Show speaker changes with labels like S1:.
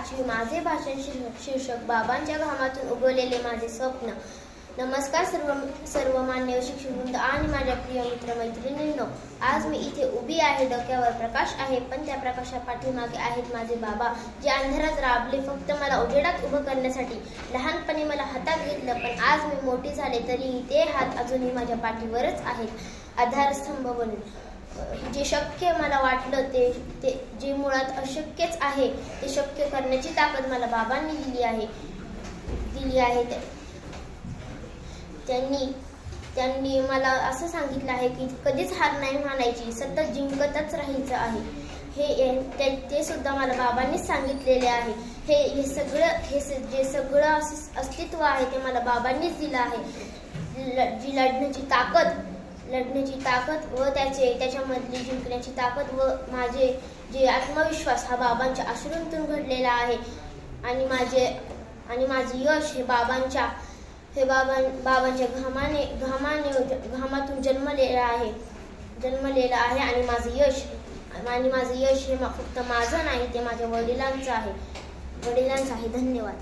S1: 5वी माझे भाषण शीर्षक बाबांच्या घामातून उगवलेले माझे स्वप्न। नमस्कार सर्व मान्य शिक्षकवृंद आणि माझ्या प्रिय मित्रमैत्रिणींनो, आज मी इथे उभी आहे। डोक्यावर प्रकाश आहे, पण त्या प्रकाशा पाठीमागे आहेत माझे बाबा, जे अंधारात राबले फक्त मला उजेडात उभं करण्यासाठी। लहानपणी मला हातात घेतलं, पण आज मी मोठी झाले तरीही ते हात अजूनही माझ्या पाठीवरच आहेत, आधारस्तंभ बनून। जे शक्य मला वाटलं ते जे मुळात अशक्यच आहे ते शक्य करण्याची ताकद मला बाबांनी दिली आहे। त्यांनी मला असं सांगितलं आहे की कधीच हार नाही मानायची, सतत जिंकतच राहायचं आहे। ते सुद्धा मला बाबांनीच सांगितलेले आहे। जे सगळं अस्तित्व आहे ते मला बाबांनीच दिलं आहे। जी लढण्याची ताकद व त्याच्यामधली जिंकण्याची ताकद व माझे जे आत्मविश्वास हा बाबांच्या आश्रमातून घडलेला आहे। आणि माझे यश हे बाबांच्या घामातून जन्मलेलं आहे। आणि माझे यश हे फक्त माझं नाही, ते माझ्या वडिलांचं आहे। धन्यवाद।